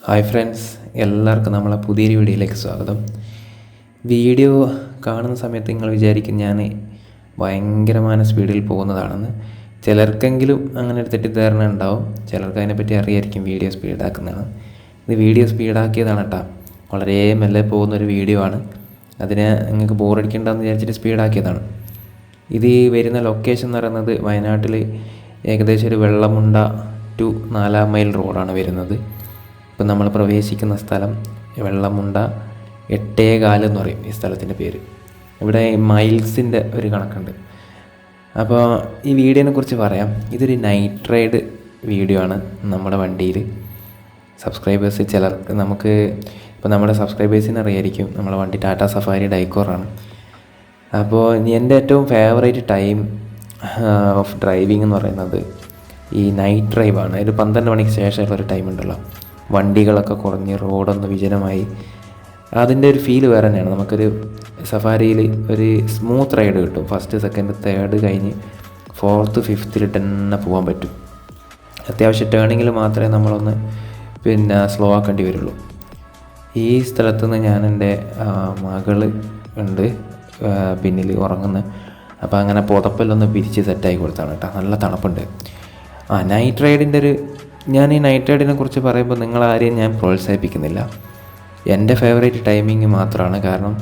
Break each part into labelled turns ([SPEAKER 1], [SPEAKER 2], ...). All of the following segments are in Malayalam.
[SPEAKER 1] ഹായ് ഫ്രണ്ട്സ്, എല്ലാവർക്കും നമ്മളെ പുതിയൊരു വീഡിയോയിലേക്ക് സ്വാഗതം. വീഡിയോ കാണുന്ന സമയത്ത് നിങ്ങൾ വിചാരിക്കും ഞാൻ ഭയങ്കരമായ സ്പീഡിൽ പോകുന്നതാണെന്ന്. ചിലർക്കെങ്കിലും അങ്ങനെ ഒരു തെറ്റിദ്ധാരണ ഉണ്ടാവും. ചിലർക്ക് അതിനെപ്പറ്റി അറിയായിരിക്കും വീഡിയോ സ്പീഡാക്കുന്നതാണ്. ഇത് വീഡിയോ സ്പീഡാക്കിയതാണ് കേട്ടോ. വളരെ മെല്ലെ പോകുന്നൊരു വീഡിയോ ആണ്. അതിനെ നിങ്ങൾക്ക് ബോറടിക്കണ്ടെന്ന് വിചാരിച്ചിട്ട് സ്പീഡാക്കിയതാണ്. ഇത് വരുന്ന ലൊക്കേഷൻ എന്ന് പറയുന്നത് വയനാട്ടിൽ ഏകദേശം ഒരു വെള്ളമുണ്ട ടു 4 മൈൽ റോഡാണ് വരുന്നത്. ഇപ്പം നമ്മൾ പ്രവേശിക്കുന്ന സ്ഥലം വെള്ളമുണ്ട 8.4 എന്ന് പറയും ഈ സ്ഥലത്തിൻ്റെ പേര്. ഇവിടെ മൈൽസിൻ്റെ ഒരു കണക്കുണ്ട്. അപ്പോൾ ഈ വീഡിയോനെ കുറിച്ച് പറയാം. ഇതൊരു നൈറ്റ് റൈഡ് വീഡിയോ ആണ്. നമ്മുടെ വണ്ടിയിൽ സബ്സ്ക്രൈബേഴ്സ് ചിലർക്ക് നമുക്ക് ഇപ്പോൾ നമ്മുടെ സബ്സ്ക്രൈബേഴ്സിന് അറിയായിരിക്കും നമ്മുടെ വണ്ടി ടാറ്റ സഫാരി ഡൈക്കോറാണ്. അപ്പോൾ എൻ്റെ ഏറ്റവും ഫേവറേറ്റ് ടൈം ഓഫ് ഡ്രൈവിംഗ് എന്ന് പറയുന്നത് ഈ നൈറ്റ് ഡ്രൈവാണ്. ഒരു 12 മണിക്ക് ശേഷമുള്ളൊരു ടൈം ഉണ്ടല്ലോ, വണ്ടികളൊക്കെ കുറഞ്ഞ് റോഡൊന്ന് വിജനമായി, അതിൻ്റെ ഒരു ഫീൽ വേറെ തന്നെയാണ്. നമുക്കൊരു സഫാരിയിൽ ഒരു സ്മൂത്ത് റൈഡ് കിട്ടും. ഫസ്റ്റ്, സെക്കൻഡ്, തേർഡ് കഴിഞ്ഞ് 4th, 5th തന്നെ പോകാൻ പറ്റും. അത്യാവശ്യം ടേണിങ്ങിൽ മാത്രമേ നമ്മളൊന്ന് സ്ലോ ആക്കേണ്ടി വരുള്ളൂ. ഈ സ്ഥലത്തു നിന്ന് ഞാൻ എൻ്റെ മകൾ ഉണ്ട് പിന്നിൽ ഉറങ്ങുന്നത്. അപ്പോൾ അങ്ങനെ പുതപ്പെല്ലാം പിരിച്ച് സെറ്റായി കൊടുത്താണ് കേട്ടോ. നല്ല തണുപ്പുണ്ട്. നൈറ്റ് റൈഡിൻ്റെ ഞാൻ ഈ നൈറ്റ് റൈഡിനെ കുറിച്ച് പറയുമ്പോൾ നിങ്ങളാരെയും ഞാൻ പ്രോത്സാഹിപ്പിക്കുന്നില്ല. എൻ്റെ ഫേവറേറ്റ് ടൈമിങ് മാത്രമാണ്. കാരണം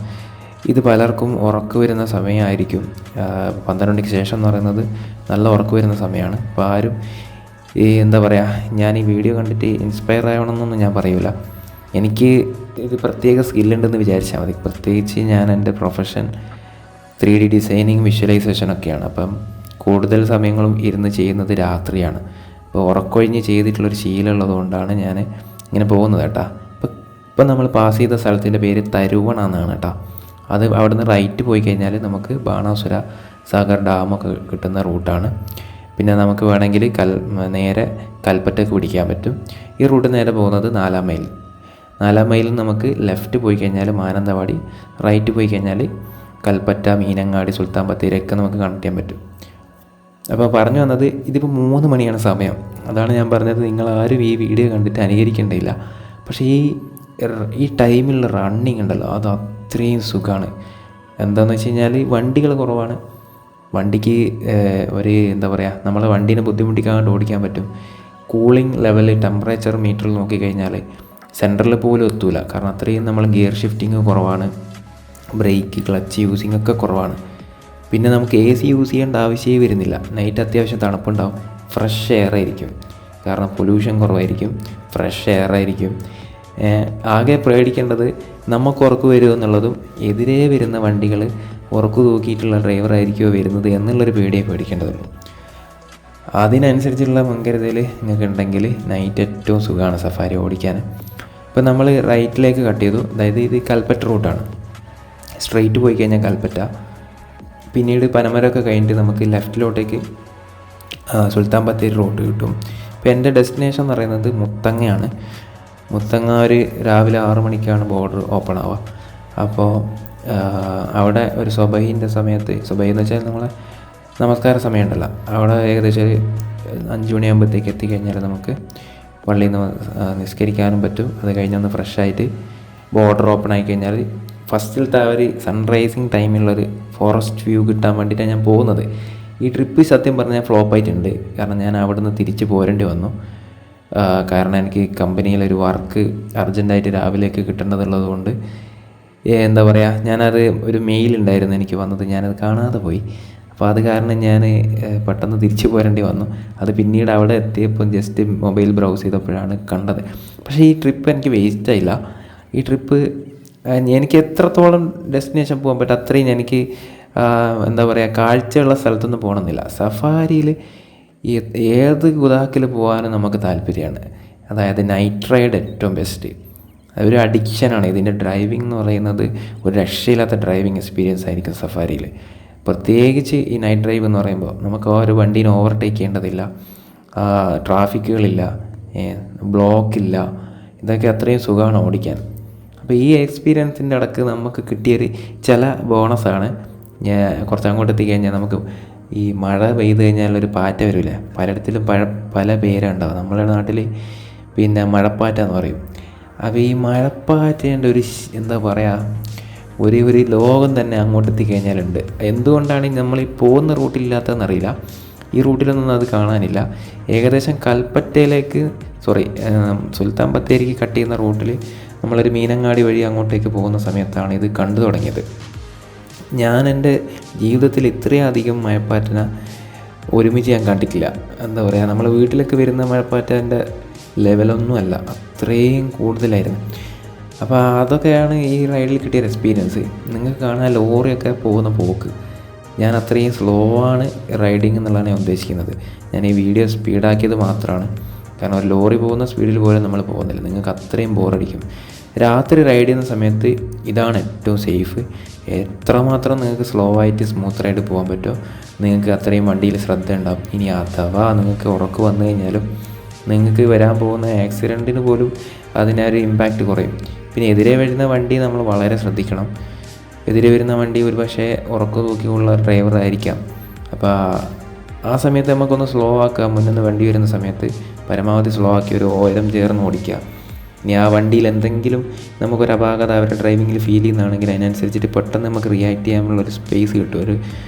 [SPEAKER 1] ഇത് പലർക്കും ഉറക്ക് വരുന്ന സമയമായിരിക്കും. 12 മണിക്ക് ശേഷം എന്ന് പറയുന്നത് നല്ല ഉറക്ക് വരുന്ന സമയമാണ്. അപ്പോൾ ആരും എന്താ പറയുക, ഞാൻ ഈ വീഡിയോ കണ്ടിട്ട് ഇൻസ്പയർ ആവണമെന്നൊന്നും ഞാൻ പറയൂല. എനിക്ക് ഇത് പ്രത്യേക സ്കില്ലുണ്ടെന്ന് വിചാരിച്ചാൽ മതി. പ്രത്യേകിച്ച് ഞാൻ എൻ്റെ പ്രൊഫഷൻ 3D ഡിസൈനിങ്, വിഷ്വലൈസേഷനൊക്കെയാണ്. അപ്പം കൂടുതൽ സമയങ്ങളും ഇരുന്ന് ചെയ്യുന്നത് രാത്രിയാണ്. അപ്പോൾ ഉറക്കൊഴിഞ്ഞ് ചെയ്തിട്ടുള്ളൊരു ശീലമുള്ളത് കൊണ്ടാണ് ഞാൻ ഇങ്ങനെ പോകുന്നത് കേട്ടോ. ഇപ്പം നമ്മൾ പാസ് ചെയ്ത സ്ഥലത്തിൻ്റെ പേര് തരുവണ എന്നാണ് കേട്ടോ. അത് അവിടുന്ന് റൈറ്റ് പോയി കഴിഞ്ഞാൽ നമുക്ക് ബാണാസുര സാഗർ ഡാമൊക്കെ കിട്ടുന്ന റൂട്ടാണ്. പിന്നെ നമുക്ക് വേണമെങ്കിൽ നേരെ കൽപ്പറ്റയ്ക്ക് പിടിക്കാൻ പറ്റും. ഈ റൂട്ട് നേരെ പോകുന്നത് 4 മൈൽ. 4 മൈലിൽ നമുക്ക് ലെഫ്റ്റ് പോയി കഴിഞ്ഞാൽ മാനന്തവാടി, റൈറ്റ് പോയി കഴിഞ്ഞാൽ കൽപ്പറ്റ, മീനങ്ങാടി, സുൽത്താൻ ബത്തേരിയൊക്കെ നമുക്ക് കണക്ട് ചെയ്യാൻ പറ്റും. അപ്പോൾ പറഞ്ഞു വന്നത്, ഇതിപ്പോൾ 3 മണിയാണ് സമയം. അതാണ് ഞാൻ പറഞ്ഞത്, നിങ്ങളാരും ഈ വീഡിയോ കണ്ടിട്ട് അനുകരിക്കേണ്ടിയില്ല. പക്ഷേ ഈ ടൈമിലുള്ള റണ്ണിങ് ഉണ്ടല്ലോ, അത് അത്രയും സുഖമാണ്. എന്താണെന്ന് വെച്ച് കഴിഞ്ഞാൽ വണ്ടികൾ കുറവാണ്. വണ്ടിക്ക് ഒരു എന്താ പറയുക, നമ്മളെ വണ്ടീനെ ബുദ്ധിമുട്ടിക്കാണ്ട് ഓടിക്കാൻ പറ്റും. കൂളിംഗ് ലെവൽ, ടെമ്പറേച്ചർ മീറ്ററിൽ നോക്കിക്കഴിഞ്ഞാൽ സെൻറ്ററിൽ പോലും എത്തൂല. കാരണം അത്രയും നമ്മൾ ഗിയർ ഷിഫ്റ്റിങ് കുറവാണ്. ബ്രേക്ക്, ക്ലച്ച് യൂസിങ് ഒക്കെ കുറവാണ്. പിന്നെ നമുക്ക് AC യൂസ് ചെയ്യേണ്ട ആവശ്യമേ വരുന്നില്ല. നൈറ്റ് അത്യാവശ്യം തണുപ്പുണ്ടാവും. ഫ്രഷ് എയർ ആയിരിക്കും. കാരണം പൊല്യൂഷൻ കുറവായിരിക്കും, ഫ്രഷ് എയർ ആയിരിക്കും. ആകെ പേടിക്കേണ്ടത് നമുക്ക് ഉറക്ക് വരുമോ എന്നുള്ളതും, എതിരെ വരുന്ന വണ്ടികൾ ഉറക്ക് തൂക്കിയിട്ടുള്ള ഡ്രൈവറായിരിക്കുമോ വരുന്നത് എന്നുള്ളൊരു പേടിയെ പേടിക്കേണ്ടതുള്ളൂ. അതിനനുസരിച്ചുള്ള മുൻകരുതൽ നിങ്ങൾക്ക് ഉണ്ടെങ്കിൽ നൈറ്റ് ഏറ്റവും സുഖമാണ് സഫാരി ഓടിക്കാൻ. ഇപ്പോൾ നമ്മൾ റൈറ്റിലേക്ക് കട്ട് ചെയ്തു. അതായത് ഇത് കൽപ്പറ്റ റൂട്ടാണ്. സ്ട്രെയിറ്റ് പോയി കഴിഞ്ഞാൽ കൽപ്പറ്റ, പിന്നീട് പനമരമൊക്കെ കഴിഞ്ഞിട്ട് നമുക്ക് ലെഫ്റ്റിലോട്ടേക്ക് സുൽത്താൻ ബത്തേരി റോഡ് കിട്ടും. ഇപ്പോൾ എൻ്റെ ഡെസ്റ്റിനേഷൻ എന്ന് പറയുന്നത് മുത്തങ്ങയാണ്. മുത്തങ്ങ ഒരു രാവിലെ 6 മണിക്കാണ് ബോർഡർ ഓപ്പൺ ആവുക. അപ്പോൾ അവിടെ ഒരു സുബഹിൻ്റെ സമയത്ത്, സുബഹി എന്ന് വെച്ചാൽ നമ്മളെ നമസ്കാര സമയമുണ്ടല്ലോ, അവിടെ ഏകദേശം ഒരു 5 മണിയാകുമ്പോഴത്തേക്ക് എത്തിക്കഴിഞ്ഞാൽ നമുക്ക് പള്ളിയിൽ നിന്ന് നിസ്കരിക്കാനും പറ്റും. അത് കഴിഞ്ഞൊന്ന് ഫ്രഷായിട്ട് ബോർഡർ ഓപ്പൺ ആയി കഴിഞ്ഞാൽ ഫസ്റ്റിലത്തെ ഒരു സൺറൈസിങ് ടൈമിലുള്ളൊരു ഫോറസ്റ്റ് വ്യൂ കിട്ടാൻ വേണ്ടിയിട്ടാണ് ഞാൻ പോകുന്നത്. ഈ ട്രിപ്പ് സത്യം പറഞ്ഞാൽ ഫ്ലോപ്പായിട്ടുണ്ട്. കാരണം ഞാൻ അവിടെ നിന്ന് തിരിച്ച് പോരേണ്ടി വന്നു. കാരണം എനിക്ക് കമ്പനിയിലൊരു വർക്ക് അർജൻറ്റായിട്ട് രാവിലേക്ക് കിട്ടേണ്ടതുള്ളത് കൊണ്ട് എന്താ പറയുക, ഞാനത് ഒരു മെയിൽ ഉണ്ടായിരുന്നു എനിക്ക് വന്നത്, ഞാനത് കാണാതെ പോയി. അപ്പോൾ അത് കാരണം ഞാൻ പെട്ടെന്ന് തിരിച്ചു പോരേണ്ടി വന്നു. അത് പിന്നീട് അവിടെ എത്തിയപ്പോൾ ജസ്റ്റ് മൊബൈൽ ബ്രൗസ് ചെയ്തപ്പോഴാണ് കണ്ടത്. പക്ഷേ ഈ ട്രിപ്പ് എനിക്ക് വേസ്റ്റായില്ല. ഈ ട്രിപ്പ് എനിക്ക് എത്രത്തോളം ഡെസ്റ്റിനേഷൻ പോകാൻ പറ്റും അത്രയും എനിക്ക് എന്താ പറയുക, കാഴ്ചയുള്ള സ്ഥലത്തൊന്നും പോകണമെന്നില്ല. സഫാരിയിൽ ഏത് ഗുദാക്കിൽ പോകാനും നമുക്ക് താല്പര്യമാണ്. അതായത് നൈറ്റ് റൈഡ് ഏറ്റവും ബെസ്റ്റ്. ഒരു അഡിക്ഷനാണ് ഇതിൻ്റെ. ഡ്രൈവിംഗ് എന്ന് പറയുന്നത് ഒരു രക്ഷയില്ലാത്ത ഡ്രൈവിംഗ് എക്സ്പീരിയൻസ് ആയിരിക്കും സഫാരിയിൽ. പ്രത്യേകിച്ച് ഈ നൈറ്റ് ഡ്രൈവ് എന്ന് പറയുമ്പോൾ നമുക്ക് ഓരോ വണ്ടീനെ ഓവർടേക്ക് ചെയ്യേണ്ടതില്ല, ട്രാഫിക്കുകളില്ല, ബ്ലോക്കില്ല. ഇതൊക്കെ അത്രയും സുഖമാണ് ഓടിക്കാൻ. അപ്പോൾ ഈ എക്സ്പീരിയൻസിൻ്റെ ഇടയ്ക്ക് നമുക്ക് കിട്ടിയൊരു ചില ബോണസാണ്. കുറച്ച് അങ്ങോട്ട് എത്തിക്കഴിഞ്ഞാൽ നമുക്ക് ഈ മഴ പെയ്ത് കഴിഞ്ഞാൽ ഒരു പാറ്റ വരില്ലേ, പലയിടത്തിലും പല പേരുണ്ടാവും. നമ്മുടെ നാട്ടിൽ മഴപ്പാറ്റ എന്ന് പറയും. അപ്പോൾ ഈ മഴപ്പാറ്റേൻ്റെ ഒരു എന്താ പറയുക, ഒരു ലോകം തന്നെ അങ്ങോട്ട് എത്തിക്കഴിഞ്ഞാലുണ്ട്. എന്തുകൊണ്ടാണ് നമ്മൾ ഈ പോകുന്ന റൂട്ടിലില്ലാത്തതെന്നറിയില്ല. ഈ റൂട്ടിലൊന്നും അത് കാണാനില്ല. ഏകദേശം കൽപ്പറ്റയിലേക്ക് സുൽത്താൻ ബത്തേരിക്ക് കട്ട് ചെയ്യുന്ന റൂട്ടിൽ നമ്മളൊരു മീനങ്ങാടി വഴി അങ്ങോട്ടേക്ക് പോകുന്ന സമയത്താണ് ഇത് കണ്ടു തുടങ്ങിയത്. ഞാൻ എൻ്റെ ജീവിതത്തിൽ ഇത്രയധികം മഴപ്പാറ്റിനെ ഒരുമിച്ച് ഞാൻ കണ്ടിട്ടില്ല. എന്താ പറയുക, നമ്മൾ വീട്ടിലൊക്കെ വരുന്ന മഴപ്പാറ്റേൻ്റെ ലെവലൊന്നുമല്ല, അത്രയും കൂടുതലായിരുന്നു. അപ്പോൾ അതൊക്കെയാണ് ഈ റൈഡിൽ കിട്ടിയ എക്സ്പീരിയൻസ്. നിങ്ങൾക്ക് കാണാൻ ലോറിയൊക്കെ പോകുന്ന പോക്ക്, ഞാൻ അത്രയും സ്ലോ ആണ് റൈഡിങ് എന്നുള്ളതാണ് ഞാൻ ഉദ്ദേശിക്കുന്നത്. ഞാൻ ഈ വീഡിയോ സ്പീഡാക്കിയത് മാത്രമാണ്, കാരണം ഒരു ലോറി പോകുന്ന സ്പീഡിൽ പോലും നമ്മൾ പോകുന്നില്ല, നിങ്ങൾക്ക് അത്രയും ബോറടിക്കും. രാത്രി റൈഡ് ചെയ്യുന്ന സമയത്ത് ഇതാണ് ഏറ്റവും സേഫ്. എത്രമാത്രം നിങ്ങൾക്ക് സ്ലോ ആയിട്ട് സ്മൂത്ത് റൈഡ് പോകാൻ പറ്റുമോ നിങ്ങൾക്ക് അത്രയും വണ്ടിയിൽ ശ്രദ്ധ ഉണ്ടാവും. ഇനി അഥവാ നിങ്ങൾക്ക് ഉറക്കം വന്നു കഴിഞ്ഞാലും നിങ്ങൾക്ക് വരാൻ പോകുന്ന ആക്സിഡൻറ്റിന് പോലും അതിനൊരു ഇമ്പാക്റ്റ് കുറയും. പിന്നെ എതിരെ വരുന്ന വണ്ടി നമ്മൾ വളരെ ശ്രദ്ധിക്കണം. എതിരെ വരുന്ന വണ്ടി ഒരു പക്ഷേ ഉറക്കം തൂക്കിയുള്ള ഡ്രൈവർ ആയിരിക്കാം. അപ്പോൾ ആ സമയത്ത് നമുക്കൊന്ന് സ്ലോ ആക്കുക. മുന്നിൽ നിന്ന് വണ്ടി വരുന്ന സമയത്ത് പരമാവധി സ്ലോ ആക്കി ഒരു ഓരം ചേർന്ന് ഓടിക്കുക. ഇനി ആ വണ്ടിയിൽ എന്തെങ്കിലും നമുക്കൊരു അപാകത അവരുടെ ഡ്രൈവിങ്ങിൽ ഫീൽ ചെയ്യുന്നതാണെങ്കിൽ അതിനനുസരിച്ചിട്ട് പെട്ടെന്ന് നമുക്ക് റിയാക്ട് ചെയ്യാനുള്ളൊരു സ്പേസ് കിട്ടും,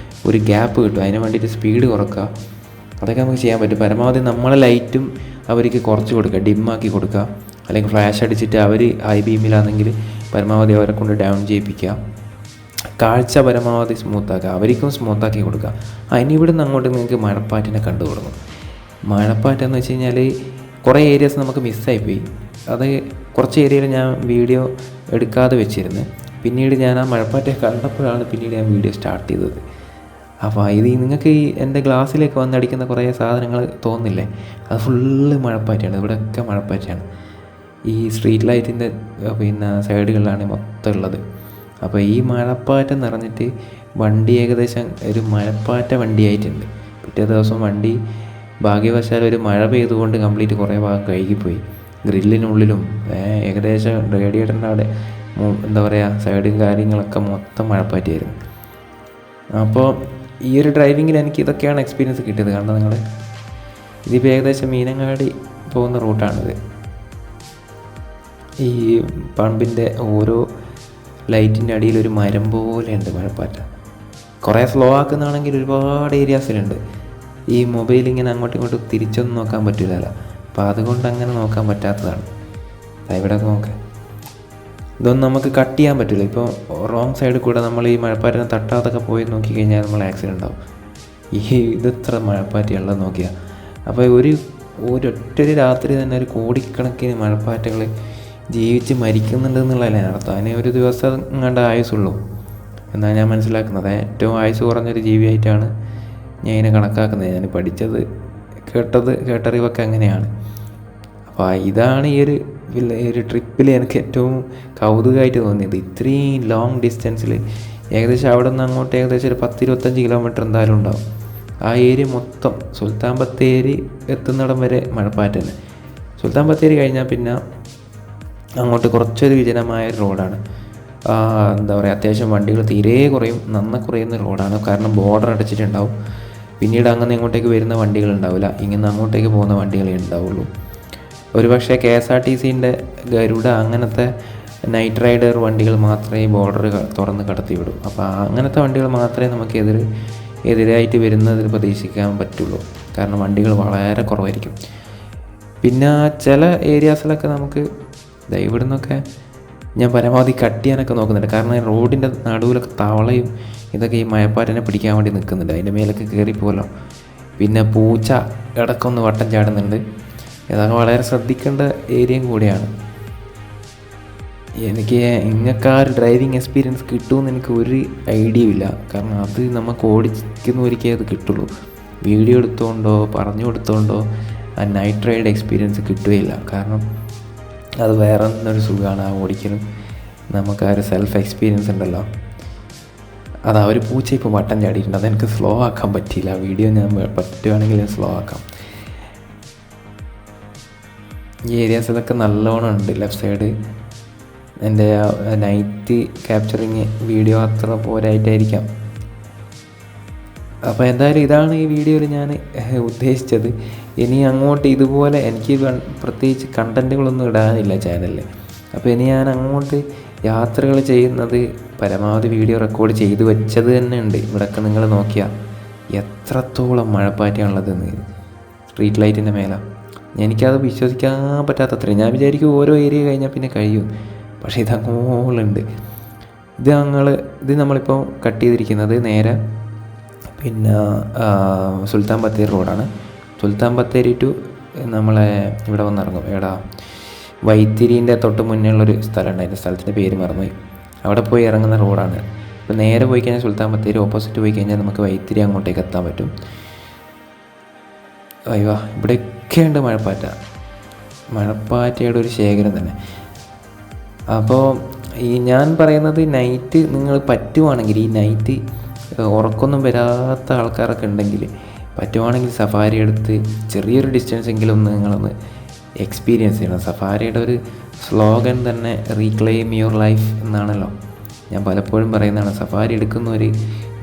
[SPEAKER 1] ഒരു ഗ്യാപ്പ് കിട്ടും. അതിന് വേണ്ടിയിട്ട് സ്പീഡ് കുറക്കുക, അതൊക്കെ നമുക്ക് ചെയ്യാൻ പറ്റും. പരമാവധി നമ്മളെ ലൈറ്റും അവർക്ക് കുറച്ച് കൊടുക്കുക, ഡിമ്മാക്കി കൊടുക്കുക. അല്ലെങ്കിൽ ഫ്ലാഷ് അടിച്ചിട്ട് അവർ ഹൈ ബീമിലാണെങ്കിൽ പരമാവധി അവരെ കൊണ്ട് ഡൗൺ ചെയ്യിപ്പിക്കുക. കാഴ്ച പരമാവധി സ്മൂത്താക്കുക, അവർക്കും സ്മൂത്താക്കി കൊടുക്കുക. ഇനി ഇവിടെ നിന്ന് അങ്ങോട്ട് നിങ്ങൾക്ക് മഴപ്പാറ്റിനെ കണ്ടു തുടങ്ങും. മഴപ്പാറ്റെന്ന് വെച്ച് കഴിഞ്ഞാൽ കുറേ ഏരിയാസ് നമുക്ക് മിസ്സായിപ്പോയി. അത് കുറച്ച് ഏരിയയിൽ ഞാൻ വീഡിയോ എടുക്കാതെ വെച്ചിരുന്നു. പിന്നീട് ഞാൻ ആ മഴപ്പാറ്റെ കണ്ടപ്പോഴാണ് പിന്നീട് ഞാൻ വീഡിയോ സ്റ്റാർട്ട് ചെയ്തത്. അപ്പോൾ ഇത് നിങ്ങൾക്ക് ഈ എൻ്റെ ഗ്ലാസ്സിലേക്ക് വന്നടിക്കുന്ന കുറേ സാധനങ്ങൾ തോന്നില്ലേ, അത് ഫുള്ള് മഴപ്പാറ്റയാണ്. ഇവിടെയൊക്കെ മഴപ്പാറ്റയാണ്. ഈ സ്ട്രീറ്റ് ലൈറ്റിൻ്റെ സൈഡുകളിലാണ് മൊത്തം ഉള്ളത്. അപ്പോൾ ഈ മഴപ്പാറ്റ നിറഞ്ഞിട്ട് വണ്ടി ഏകദേശം ഒരു മഴപ്പാറ്റ വണ്ടിയായിട്ടുണ്ട്. പിറ്റേ ദിവസം വണ്ടി ഭാഗ്യവശാൽ ഒരു മഴ പെയ്തുകൊണ്ട് കംപ്ലീറ്റ് കുറേ ഭാഗം കഴുകിപ്പോയി. ഗ്രില്ലിനുള്ളിലും ഏകദേശം റേഡിയേറ്ററിൻ്റെ അവിടെ എന്താ പറയുക സൈഡും കാര്യങ്ങളൊക്കെ മൊത്തം മഴപ്പാറ്റയായിരുന്നു. അപ്പോൾ ഈ ഒരു ഡ്രൈവിങ്ങിൽ എനിക്ക് ഇതൊക്കെയാണ് എക്സ്പീരിയൻസ് കിട്ടിയത്. കാരണം നിങ്ങൾ ഇതിപ്പോൾ ഏകദേശം മീനങ്ങാടി പോകുന്ന റൂട്ടാണിത്. ഈ പമ്പിൻ്റെ ഓരോ ലൈറ്റിൻ്റെ അടിയിൽ ഒരു മരം പോലെയുണ്ട് മഴപ്പാറ്റ. കുറേ സ്ലോ ആക്കുന്നതാണെങ്കിൽ ഒരുപാട് ഏരിയാസിലുണ്ട്. ഈ മൊബൈൽ ഇങ്ങനെ അങ്ങോട്ടും ഇങ്ങോട്ടും തിരിച്ചൊന്നും നോക്കാൻ പറ്റില്ലല്ലോ, അപ്പോൾ അതുകൊണ്ട് അങ്ങനെ നോക്കാൻ പറ്റാത്തതാണ്. ഇവിടെ നോക്കാം, ഇതൊന്നും നമുക്ക് കട്ട് ചെയ്യാൻ പറ്റില്ല. ഇപ്പോൾ റോങ് സൈഡിൽ കൂടെ നമ്മൾ ഈ മഴപ്പാറ്റിനെ തട്ടാതൊക്കെ പോയി നോക്കിക്കഴിഞ്ഞാൽ നമ്മൾ ആക്സിഡൻ്റ് ആവും. ഇതെത്ര മഴപ്പാറ്റയുള്ളത് നോക്കിയാൽ. അപ്പോൾ ഒരൊറ്റൊരു രാത്രി തന്നെ ഒരു കോടിക്കണക്കിന് മഴപ്പാറ്റകൾ ജീവിച്ച് മരിക്കുന്നുണ്ട് എന്നുള്ളതല്ലേ അർത്ഥം. അതിന് ഒരു ദിവസം എങ്ങാണ്ട് ആയുസുള്ളൂ എന്നാണ് ഞാൻ മനസ്സിലാക്കുന്നത്. ഏറ്റവും ആയുസ് കുറഞ്ഞൊരു ജീവിയായിട്ടാണ് ഞാൻ ഇതിനെ കണക്കാക്കുന്നത്. ഞാൻ പഠിച്ചത് കേട്ടറിവൊക്കെ അങ്ങനെയാണ്. അപ്പോൾ ഇതാണ് ഈ ഒരു ട്രിപ്പിൽ എനിക്ക് ഏറ്റവും കൗതുകമായിട്ട് തോന്നിയത്. ഇത്രയും ലോങ് ഡിസ്റ്റൻസിൽ ഏകദേശം അവിടെ നിന്ന് അങ്ങോട്ട് ഏകദേശം ഒരു 10-25 കിലോമീറ്റർ എന്തായാലും ഉണ്ടാവും. ആ ഏരിയ മൊത്തം സുൽത്താൻ ബത്തേരി എത്തുന്നിടം വരെ മഴപ്പാറ്റന്നെ. സുൽത്താൻ ബത്തേരി കഴിഞ്ഞാൽ പിന്നെ അങ്ങോട്ട് കുറച്ചൊരു വിജനമായ റോഡാണ്. എന്താ പറയുക, അത്യാവശ്യം വണ്ടികൾ തീരെ കുറയുന്ന റോഡാണ്. കാരണം ബോർഡർ അടച്ചിട്ടുണ്ടാവും. പിന്നീട് അങ്ങനെ ഇങ്ങോട്ടേക്ക് വരുന്ന വണ്ടികൾ ഉണ്ടാവില്ല, ഇങ്ങനെ അങ്ങോട്ടേക്ക് പോകുന്ന വണ്ടികളേ ഉണ്ടാവുള്ളൂ. ഒരുപക്ഷെ KSRTCൻ്റെ ഗരുഡ അങ്ങനത്തെ നൈറ്റ് റൈഡർ വണ്ടികൾ മാത്രമേ ബോർഡർ തുറന്ന് കടത്തി വിടും. അപ്പോൾ അങ്ങനത്തെ വണ്ടികൾ മാത്രമേ നമുക്ക് എതിരായിട്ട് വരുന്നതിൽ പ്രതീക്ഷിക്കാൻ പറ്റുള്ളൂ. കാരണം വണ്ടികൾ വളരെ കുറവായിരിക്കും. പിന്നെ ചില ഏരിയാസിലൊക്കെ നമുക്ക് ഇവിടെ നിന്നൊക്കെ ഞാൻ പരമാവധി കട്ട് ചെയ്യാനൊക്കെ നോക്കുന്നുണ്ട്. കാരണം റോഡിൻ്റെ നടുവിലൊക്കെ തവളയും ഇതൊക്കെ ഈ മഴപ്പാറ്റിനെ പിടിക്കാൻ വേണ്ടി നിൽക്കുന്നുണ്ട്. അതിൻ്റെ മേലൊക്കെ കയറിപ്പോലോ. പിന്നെ പൂച്ച ഇടയ്ക്കൊന്ന് വട്ടം ചാടുന്നുണ്ട്. ഇതൊക്കെ വളരെ ശ്രദ്ധിക്കേണ്ട ഏരിയയും കൂടിയാണ്. എനിക്ക് ഇങ്ങനൊക്കെ ആ ഒരു ഡ്രൈവിങ് എക്സ്പീരിയൻസ് കിട്ടുമെന്ന് എനിക്ക് ഒരു ഐഡിയ ഇല്ല. കാരണം അത് നമുക്ക് ഓടിക്കുന്നവരിക്കേ അത് കിട്ടുള്ളൂ. വീഡിയോ എടുത്തുകൊണ്ടോ പറഞ്ഞു കൊടുത്തുകൊണ്ടോ ആ നൈറ്റ് റൈഡ് എക്സ്പീരിയൻസ് കിട്ടുകയില്ല. കാരണം അത് വേറെ ഒരു സുഖമാണ് ആ ഓടിക്കലും. നമുക്ക് ആ ഒരു സെൽഫ് എക്സ്പീരിയൻസ് ഉണ്ടല്ലോ. അത് ആ ഒരു പൂച്ച ഇപ്പോൾ വട്ടം ചാടിയിട്ടുണ്ട്. അതെനിക്ക് സ്ലോ ആക്കാൻ പറ്റിയില്ല. വീഡിയോ ഞാൻ പറ്റുകയാണെങ്കിൽ സ്ലോ ആക്കാം. ഈ ഏരിയാസിലൊക്കെ നല്ലോണം ഉണ്ട്. ലെഫ്റ്റ് സൈഡ് എൻ്റെ നൈറ്റ് ക്യാപ്ചറിങ് വീഡിയോ അത്ര പോരായിട്ടായിരിക്കാം. അപ്പോൾ എന്തായാലും ഇതാണ് ഈ വീഡിയോയിൽ ഞാൻ ഉദ്ദേശിച്ചത്. ഇനി അങ്ങോട്ട് ഇതുപോലെ എനിക്ക് പ്രത്യേകിച്ച് കണ്ടൻറ്റുകളൊന്നും ഇടാനില്ല ചാനലിൽ. അപ്പോൾ ഇനി ഞാൻ അങ്ങോട്ട് യാത്രകൾ ചെയ്യുന്നത് പരമാവധി വീഡിയോ റെക്കോർഡ് ചെയ്ത് വെച്ചത് തന്നെ ഉണ്ട്. ഇവിടെയൊക്കെ നിങ്ങൾ നോക്കിയാൽ എത്രത്തോളം മഴപ്പാറ്റാണുള്ളതെന്ന്. സ്ട്രീറ്റ് ലൈറ്റിൻ്റെ മേലെ എനിക്കത് വിശ്വസിക്കാൻ പറ്റാത്തത്രയും. ഞാൻ വിചാരിക്കും ഓരോ ഏരിയ കഴിഞ്ഞാൽ പിന്നെ കഴിയും, പക്ഷേ ഇതങ്ങോളുണ്ട്. ഇത് നമ്മളിപ്പോൾ കട്ട് ചെയ്തിരിക്കുന്നത് നേരെ പിന്നെ സുൽത്താൻ ബത്തേരി റോഡാണ്. സുൽത്താൻ ബത്തേരി ടു നമ്മളെ ഇവിടെ വന്നിറങ്ങും. എടാ വൈത്തിരീൻ്റെ തൊട്ട് മുന്നേ ഉള്ളൊരു സ്ഥലമുണ്ട്, അതിൻ്റെ സ്ഥലത്തിൻ്റെ പേര് മറന്നുപോയി. അവിടെ പോയി ഇറങ്ങുന്ന റോഡാണ്. ഇപ്പോൾ നേരെ പോയി കഴിഞ്ഞാൽ സുൽത്താൻ ബത്തേരി, ഓപ്പോസിറ്റ് പോയി കഴിഞ്ഞാൽ നമുക്ക് വൈത്തിരി അങ്ങോട്ടേക്ക് എത്താൻ പറ്റും. അയ്യോ ഇവിടെയൊക്കെ ഉണ്ട് മഴപ്പാറ്റയുടെ ഒരു ശേഖരം തന്നെ. അപ്പോൾ ഞാൻ പറയുന്നത് നൈറ്റ് നിങ്ങൾ പറ്റുവാണെങ്കിൽ, ഈ നൈറ്റ് ഉറക്കമൊന്നും വരാത്ത ആൾക്കാരൊക്കെ ഉണ്ടെങ്കിൽ പറ്റുവാണെങ്കിൽ സഫാരി എടുത്ത് ചെറിയൊരു ഡിസ്റ്റൻസ് എങ്കിലും നിങ്ങളൊന്ന് എക്സ്പീരിയൻസ് ചെയ്യണം. സഫാരിയുടെ ഒരു സ്ലോഗൻ തന്നെ റീക്ലെയിം യുവർ ലൈഫ് എന്നാണല്ലോ. ഞാൻ പലപ്പോഴും പറയുന്നതാണ്, സഫാരി എടുക്കുന്നവർ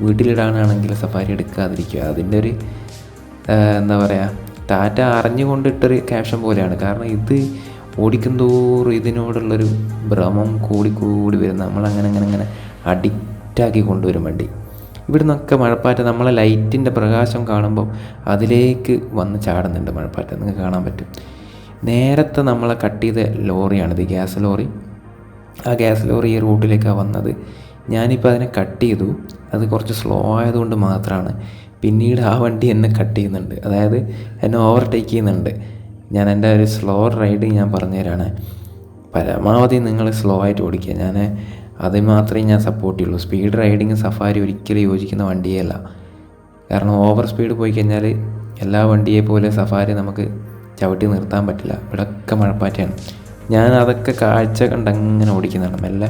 [SPEAKER 1] വീട്ടിലിടാനാണെങ്കിൽ സഫാരി എടുക്കാതിരിക്കുക. അതിൻ്റെ ഒരു എന്താ പറയുക, ടാറ്റ അറിഞ്ഞുകൊണ്ടിട്ടൊരു ക്യാപ്ഷൻ പോലെയാണ്. കാരണം ഇത് ഓടിക്കും തോറും ഇതിനോടുള്ളൊരു ഭ്രമം കൂടി വരും. നമ്മളങ്ങനെ അഡിക്റ്റാക്കി കൊണ്ടുവരും വണ്ടി. ഇവിടെ നിന്നൊക്കെ മഴപ്പാറ്റ നമ്മളെ ലൈറ്റിൻ്റെ പ്രകാശം കാണുമ്പോൾ അതിലേക്ക് വന്ന് ചാടുന്നുണ്ട് മഴപ്പാറ്റ, നിങ്ങൾക്ക് കാണാൻ പറ്റും. നേരത്തെ നമ്മളെ കട്ട് ചെയ്ത ലോറിയാണിത്, ഗ്യാസ് ലോറി. ആ ഗ്യാസ് ലോറി ഈ റൂട്ടിലേക്കാണ് വന്നത്. ഞാനിപ്പോൾ അതിനെ കട്ട് ചെയ്തു. അത് കുറച്ച് സ്ലോ ആയതുകൊണ്ട് മാത്രമാണ്. പിന്നീട് ആ വണ്ടി എന്നെ കട്ട് ചെയ്യുന്നുണ്ട്, അതായത് എന്നെ ഓവർടേക്ക് ചെയ്യുന്നുണ്ട്. ഞാൻ എൻ്റെ ഒരു സ്ലോ റൈഡ് ഞാൻ പറഞ്ഞുതരാണ്. പരമാവധി നിങ്ങൾ സ്ലോ ആയിട്ട് ഓടിക്കുക. അത് മാത്രമേ ഞാൻ സപ്പോർട്ട് ചെയ്യുള്ളൂ. സ്പീഡ് റൈഡിങ് സഫാരി ഒരിക്കലും യോജിക്കുന്ന വണ്ടിയേ അല്ല. കാരണം ഓവർ സ്പീഡ് പോയി കഴിഞ്ഞാൽ എല്ലാ വണ്ടിയെ പോലെ സഫാരി നമുക്ക് ചവിട്ടി നിർത്താൻ പറ്റില്ല. ഇവിടെയൊക്കെ മഴപ്പാറ്റയാണ്. ഞാൻ അതൊക്കെ കാഴ്ച കണ്ടങ്ങനെ ഓടിക്കുന്നതാണ് മെല്ലെ.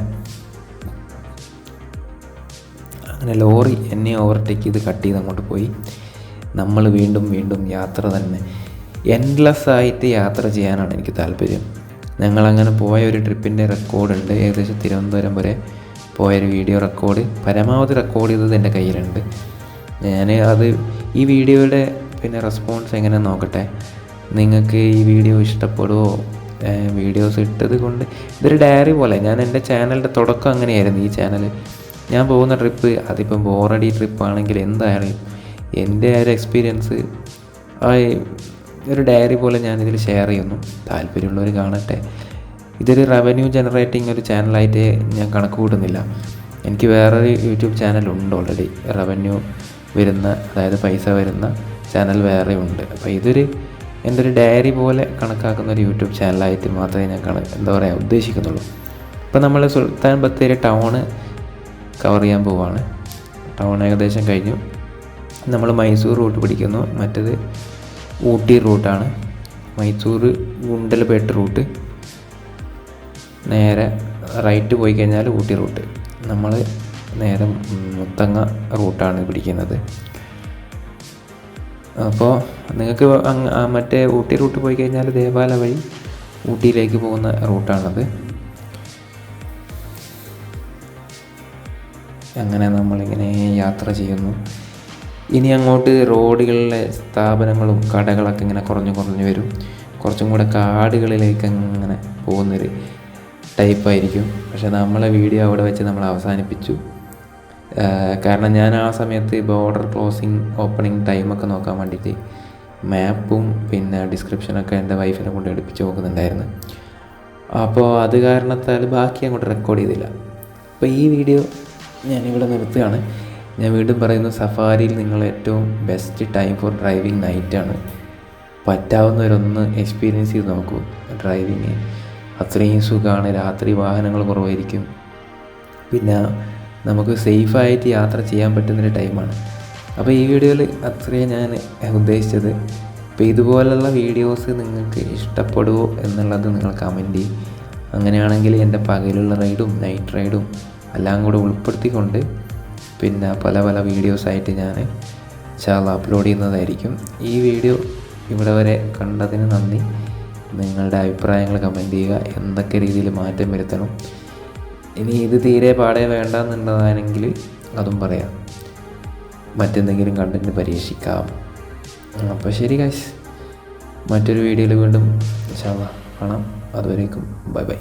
[SPEAKER 1] അങ്ങനെ ലോറി എന്നെ ഓവർടേക്ക് ചെയ്ത് കട്ട് ചെയ്ത് അങ്ങോട്ട് പോയി. നമ്മൾ വീണ്ടും യാത്ര തന്നെ. എൻഡ്ലെസ് ആയിട്ട് യാത്ര ചെയ്യാനാണ് എനിക്ക് താല്പര്യം. ഞങ്ങളങ്ങനെ പോയ ഒരു ട്രിപ്പിൻ്റെ റെക്കോർഡുണ്ട്. ഏകദേശം തിരുവനന്തപുരം വരെ പോയൊരു വീഡിയോ റെക്കോർഡ് പരമാവധി റെക്കോർഡ് ചെയ്തത് എൻ്റെ കയ്യിലുണ്ട്. ഈ വീഡിയോയുടെ റെസ്പോൺസ് എങ്ങനെ നോക്കട്ടെ. നിങ്ങൾക്ക് ഈ വീഡിയോ ഇഷ്ടപ്പെടുമോ? വീഡിയോസ് ഇട്ടത് കൊണ്ട് ഇതൊരു ഡയറി പോലെ. ഞാൻ എൻ്റെ ചാനലിൻ്റെ തുടക്കം അങ്ങനെയായിരുന്നു. ഈ ചാനൽ ഞാൻ പോകുന്ന ട്രിപ്പ്, അതിപ്പം ബോറടി ട്രിപ്പാണെങ്കിൽ എന്തായാലും എൻ്റെ ഒരു എക്സ്പീരിയൻസ് ഒരു ഡയറി പോലെ ഞാനിതിൽ ഷെയർ ചെയ്യുന്നു. താല്പര്യമുള്ളവർ കാണട്ടെ. ഇതൊരു റവന്യൂ ജനറേറ്റിംഗ് ഒരു ചാനലായിട്ട് ഞാൻ കണക്ക് കൂട്ടുന്നില്ല. എനിക്ക് വേറൊരു യൂട്യൂബ് ചാനലുണ്ട് ഓൾറെഡി, റവന്യൂ വരുന്ന, അതായത് പൈസ വരുന്ന ചാനൽ വേറെ ഉണ്ട്. അപ്പോൾ എൻ്റെ ഒരു ഡയറി പോലെ കണക്കാക്കുന്ന ഒരു യൂട്യൂബ് ചാനലായിട്ട് മാത്രമേ ഞാൻ ഉദ്ദേശിക്കുന്നുള്ളൂ. ഇപ്പോൾ നമ്മൾ സുൽത്താൻ ബത്തേരി ടൗണ് കവർ ചെയ്യാൻ പോവുകയാണ്. ടൗൺ ഏകദേശം കഴിഞ്ഞു. നമ്മൾ മൈസൂർ റൂട്ട് പിടിക്കുന്നു. മറ്റേത് ഊട്ടി റൂട്ടാണ്. മൈസൂർ ഗുണ്ടൽപേട്ട് റൂട്ട്, നേരെ റൈറ്റ് പോയി കഴിഞ്ഞാൽ ഊട്ടി റൂട്ട്. നമ്മൾ നേരെ മുത്തങ്ങ റൂട്ടാണ് പിടിക്കുന്നത്. അപ്പോൾ നിങ്ങൾക്ക് മറ്റേ ഊട്ടി റൂട്ട് പോയി കഴിഞ്ഞാൽ ദേവാല വഴി ഊട്ടിയിലേക്ക് പോകുന്ന റൂട്ടാണത്. അങ്ങനെ നമ്മളിങ്ങനെ യാത്ര ചെയ്യുന്നു. ഇനി അങ്ങോട്ട് റോഡുകളിലെ സ്ഥാപനങ്ങളും കടകളൊക്കെ ഇങ്ങനെ കുറഞ്ഞു വരും. കുറച്ചും കൂടെ കാടുകളിലേക്ക് അങ്ങനെ പോകുന്നൊരു ടൈപ്പായിരിക്കും. പക്ഷേ നമ്മളെ വീഡിയോ അവിടെ വെച്ച് നമ്മൾ അവസാനിപ്പിച്ചു. കാരണം ഞാൻ ആ സമയത്ത് ബോർഡർ ക്ലോസിങ് ഓപ്പണിങ് ടൈമൊക്കെ നോക്കാൻ വേണ്ടിയിട്ട് മാപ്പും ഡിസ്ക്രിപ്ഷനൊക്കെ എൻ്റെ വൈഫിനെ കൊണ്ട് എടുപ്പിച്ച് നോക്കുന്നുണ്ടായിരുന്നു. അപ്പോൾ അത് കാരണത്താൽ ബാക്കി അങ്ങോട്ട് റെക്കോർഡ് ചെയ്തില്ല. അപ്പോൾ ഈ വീഡിയോ ഞാനിവിടെ നിർത്തുകയാണ്. ഞാൻ വീണ്ടും പറയുന്നു, സഫാരിയിൽ നിങ്ങൾ ഏറ്റവും ബെസ്റ്റ് ടൈം ഫോർ ഡ്രൈവിംഗ് നൈറ്റാണ്. പറ്റാവുന്നവരൊന്ന് എക്സ്പീരിയൻസ് ചെയ്ത് നോക്കൂ. ഡ്രൈവിങ് അത്രയും സുഖമാണ്. രാത്രി വാഹനങ്ങൾ കുറവായിരിക്കും. നമുക്ക് സേഫായിട്ട് യാത്ര ചെയ്യാൻ പറ്റുന്നൊരു ടൈമാണ്. അപ്പോൾ ഈ വീഡിയോയിൽ അത്രയും ഞാൻ ഉദ്ദേശിച്ചത്. അപ്പോൾ ഇതുപോലുള്ള വീഡിയോസ് നിങ്ങൾക്ക് ഇഷ്ടപ്പെടുമോ എന്നുള്ളത് നിങ്ങൾ കമൻറ്റ് ചെയ്യും. അങ്ങനെയാണെങ്കിൽ എൻ്റെ പകലുള്ള റൈഡും നൈറ്റ് റൈഡും എല്ലാം കൂടെ ഉൾപ്പെടുത്തിക്കൊണ്ട് പല വീഡിയോസായിട്ട് ഞാൻ ഇൻഷാല്ലാഹ് അപ്ലോഡ് ചെയ്യുന്നതായിരിക്കും. ഈ വീഡിയോ ഇവിടെ വരെ കണ്ടതിന് നന്ദി. നിങ്ങളുടെ അഭിപ്രായങ്ങൾ കമൻറ്റ് ചെയ്യുക. എന്തൊക്കെ രീതിയിൽ മാറ്റം വരുത്തണം, ഇനി ഇത് തീരെ പാടെ വേണ്ടെന്നുള്ളതാണെങ്കിൽ അതും പറയാം. മറ്റെന്തെങ്കിലും കണ്ടൻറ്റ് പരീക്ഷിക്കാം. അപ്പോൾ ശരി ഗൈസ്, മറ്റൊരു വീഡിയോയിൽ വീണ്ടും ഇൻഷാല്ലാഹ് കാണാം. അതുവരേക്കും ബൈ.